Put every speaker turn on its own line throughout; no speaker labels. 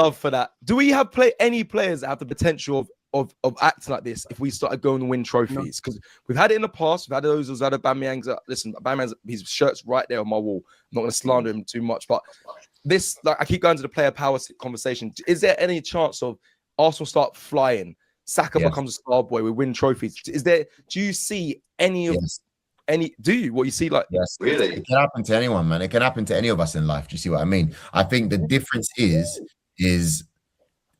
love for that. Do we have any players that have the potential of acting like this if we started going and win trophies? Because we've had it in the past. We've had those who's had Aubameyang's. Listen, Aubameyang's, his shirt's right there on my wall. I'm not going to slander him too much, but this, like, I keep going to the player power conversation. Is there any chance of Arsenal start flying? Saka becomes a star boy. We win trophies. Do you see any of do you? What you see, like,
yes, really? It can happen to anyone, man. It can happen to any of us in life. Do you see what I mean? I think the difference is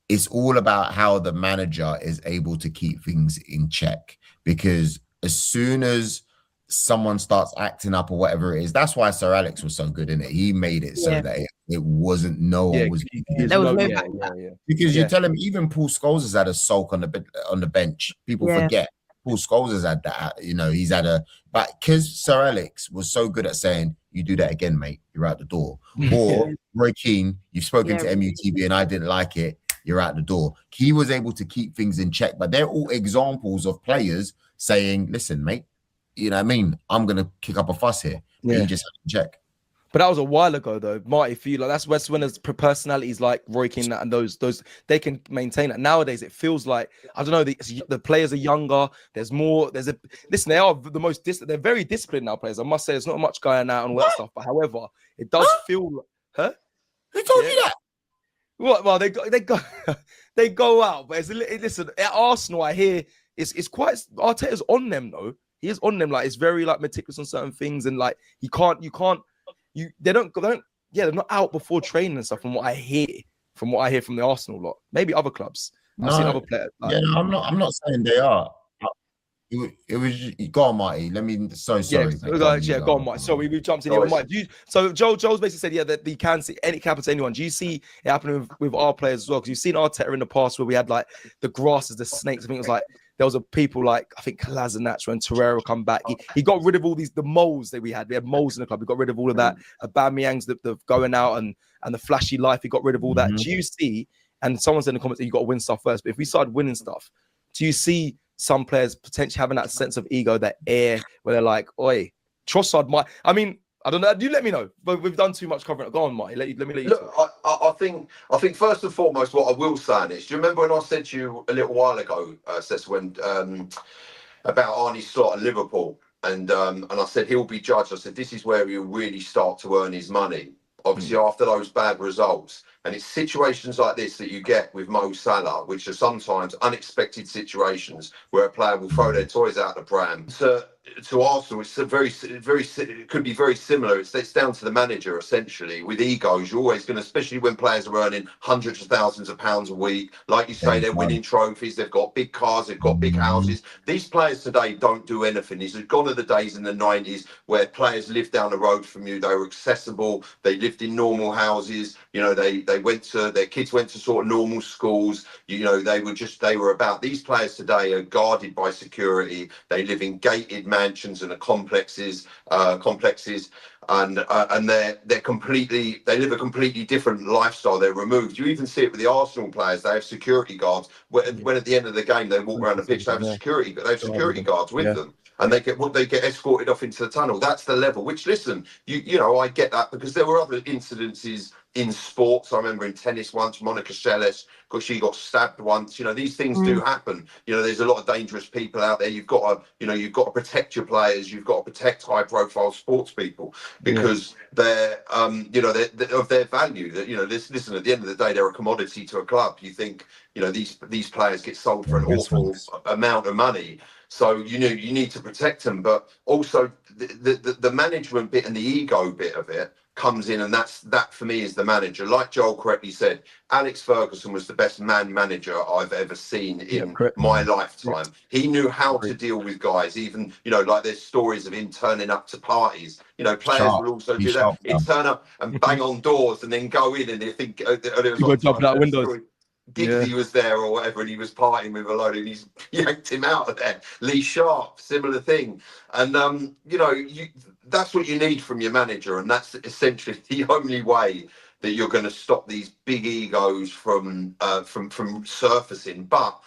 it's all about how the manager is able to keep things in check. Because as soon as someone starts acting up or whatever it is, that's why Sir Alex was so good in it. He made it so that it wasn't one was. Because you tell him, even Paul Scholes has had a sulk on the bench. People forget Paul Scholes has had that. You know, he's had but because Sir Alex was so good at saying, "You do that again, mate, you're out the door." Or Roy Keane, you've spoken to MUTV and I didn't like it, you're out the door. He was able to keep things in check. But they're all examples of players saying, "Listen, mate, you know what I mean? I'm going to kick up a fuss here." He just had to check.
But that was a while ago, though, Marty. Feel like that's when there's personalities like Roy Keane and those they can maintain it. Nowadays, it feels like, I don't know, the players are younger. There's more. Listen, they are the most. They're very disciplined now, players. I must say, there's not much going out and all that stuff. But however, it does feel. Huh?
Who told you that?
What? Well, they go out. But listen, at Arsenal, I hear it's quite. Arteta's on them though. He is on them. Like, it's very like meticulous on certain things, and like you can't. They're not out before training and stuff. From what I hear from the Arsenal lot, maybe other clubs. I've seen other players.
Like, I'm not saying they are. It was go on, Marty. Sorry.
Go on, Marty. Sorry, we jumped in. So Joel's basically said that he can see it happen to anyone. Do you see it happening with our players as well? Because you've seen Arteta in the past where we had like the grasses, the snakes. I think it was like there was people like, I think Kolasinac and Torreira come back. He got rid of all the moles that we had. We had moles in the club. He got rid of all of that. Aubameyang's the going out and the flashy life. He got rid of all that. Do you see? And someone said in the comments that you got to win stuff first. But if we started winning stuff, do you see some players potentially having that sense of ego, that air, where they're like, "Oi, Trossard might." I mean, I don't know. You let me know. But we've done too much covering. Go on, Marty. Let me let you.
Look, I think first and foremost, what I will say on this. Do you remember when I said to you a little while ago, Cess, when about Arne Slot at Liverpool, and I said he'll be judged. I said this is where he'll really start to earn his money. Obviously, after those bad results. And it's situations like this that you get with Mo Salah, which are sometimes unexpected situations where a player will throw their toys out the pram. To Arsenal, it's it could be very similar. It's down to the manager, essentially. With egos, you're always going to, especially when players are earning hundreds of thousands of pounds a week. Like you say, they're winning trophies. They've got big cars. They've got big houses. These players today don't do anything. These are gone are the days in the 90s where players lived down the road from you. They were accessible. They lived in normal houses. You know, their kids went to sort of normal schools. You know, they were about. These players today are guarded by security. They live in gated mansions and complexes, and they live a completely different lifestyle. They're removed. You even see it with the Arsenal players. They have security guards. When at the end of the game they walk around the pitch, they have security guards with them. And they get escorted off into the tunnel. That's the level. Which, listen, you know, I get that because there were other incidences in sports. I remember in tennis once, Monica Seles, because she got stabbed once. You know, these things do happen. You know, there's a lot of dangerous people out there. You've got to protect your players. You've got to protect high-profile sports people because they're of their value. That, you know, listen. At the end of the day, they're a commodity to a club. You think, you know, these players get sold for an awful amount of money. So you need to protect them, but also the management bit and the ego bit of it comes in, and that for me is the manager. Like Joel correctly said, Alex Ferguson was the best manager I've ever seen in my lifetime. He knew how to deal with guys, even, you know, like there's stories of him turning up to parties. You know, players will also do that. He'd turn up and bang on doors and then go in and they think there was
jumping out windows.
Giggsy was there or whatever, and he was partying with a load, and he's yanked him out of there. Lee Sharp, similar thing. And you know, that's what you need from your manager, and that's essentially the only way that you're going to stop these big egos from surfacing. But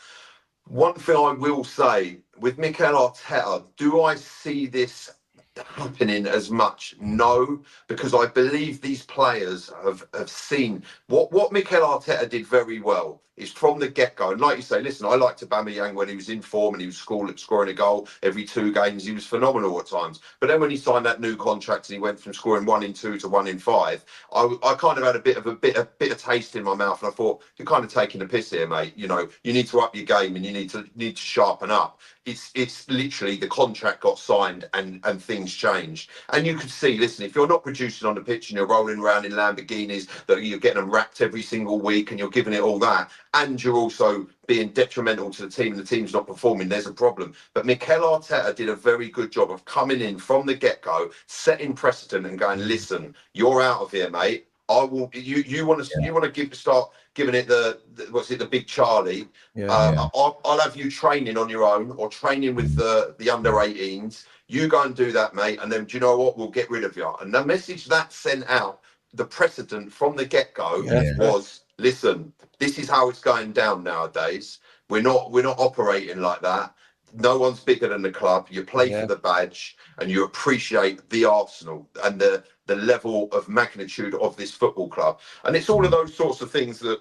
one thing I will say with Mikel Arteta, do I see this happening as much? No, because I believe these players have seen what Mikel Arteta did very well is from the get-go. And like you say, listen, I liked Aubameyang when he was in form and he was scoring a goal every 2 games. He was phenomenal at times. But then when he signed that new contract and he went from scoring 1 in 2 to 1 in 5, I kind of had a bit of taste in my mouth, and I thought, you're kind of taking the piss here, mate. You know, you need to up your game and you need to sharpen up. It's literally the contract got signed and things changed. And you could see, listen, if you're not producing on the pitch and you're rolling around in Lamborghinis, that you're getting them wrapped every single week and you're giving it all that, and you're also being detrimental to the team and the team's not performing, there's a problem. But Mikel Arteta did a very good job of coming in from the get-go, setting precedent and going, listen, you're out of here, mate. I will. You want to start giving it the big Charlie. I'll have you training on your own or training with the under 18s. You go and do that, mate. And then do you know what? We'll get rid of you. And the message that sent out, the precedent from the get-go was, listen, this is how it's going down nowadays. We're not operating like that. No one's bigger than the club. You play for the badge and you appreciate the Arsenal and the level of magnitude of this football club. And it's all of those sorts of things that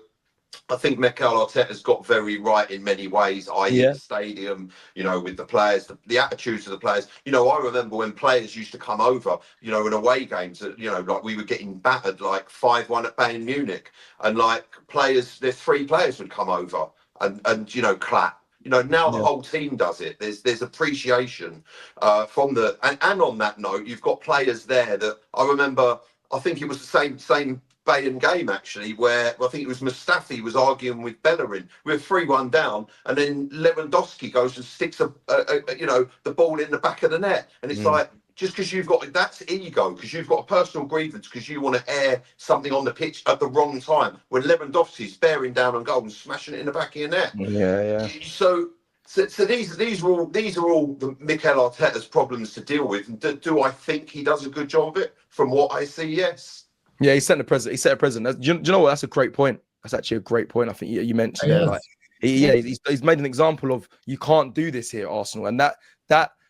I think Mikel Arteta's got very right in many ways, i.e. the stadium, you know, with the players, the attitudes of the players. You know, I remember when players used to come over, you know, in away games, you know, like we were getting battered like 5-1 at Bayern Munich. And like players, there's 3 players would come over and you know, clap. You know, now the whole team does it. There's appreciation from the and on that note, you've got players there that I remember. I think it was the same Bayern game actually, where I think it was Mustafi was arguing with Bellerin. We're 3-1 down, and then Lewandowski goes and sticks you know, the ball in the back of the net, and it's like, just because you've got, that's ego, because you've got a personal grievance because you want to air something on the pitch at the wrong time when Lewandowski's bearing down on goal and smashing it in the back of your net. So these are all the Mikel Arteta's problems to deal with. And do I think he does a good job of it? From what I see, yes.
Yeah, he set a precedent. Do you know what? That's a great point. That's actually a great point. I think you mentioned it. Like, he's made an example of, you can't do this here at Arsenal, and that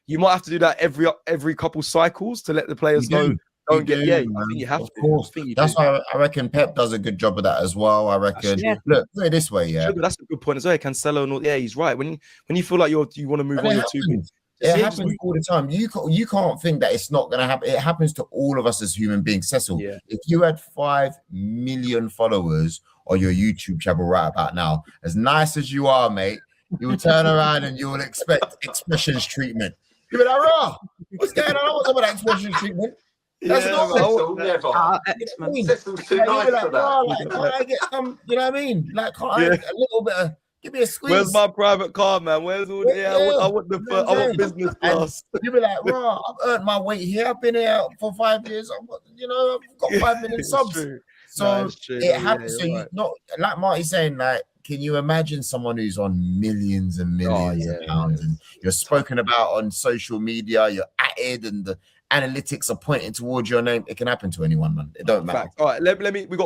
you might have to do that every couple cycles to let the players know. I think you have to. Of course.
That's why I reckon Pep does a good job of that as well. I reckon. Look, put it this way,
that's a good point as well. Cancelo and all. Yeah, he's right. When you feel like you want to move on,
it happens all the time. You can't think that it's not going to happen. It happens to all of us as human beings. Cecil, if you had 5 million followers on your YouTube channel right about now, as nice as you are, mate, you will turn around and you will expect expressions treatment. You'll be like, "Raw, what's going on? I want some of that expressions treatment." That's not Cecil's too nice for that. I get some, you know what I mean? Like, a little bit of. Give me a squeeze.
Where's my private car, man? Where's all the I want business class.
You'll be like, "Raw, I've earned my weight here. I've been here for 5 years. I've got 5 million subs." So it happens. So not like Marty's saying, like, can you imagine someone who's on millions and millions of pounds and you're spoken about on social media, you're added and the analytics are pointing towards your name? It can happen to anyone, man. It don't matter.
All right, we got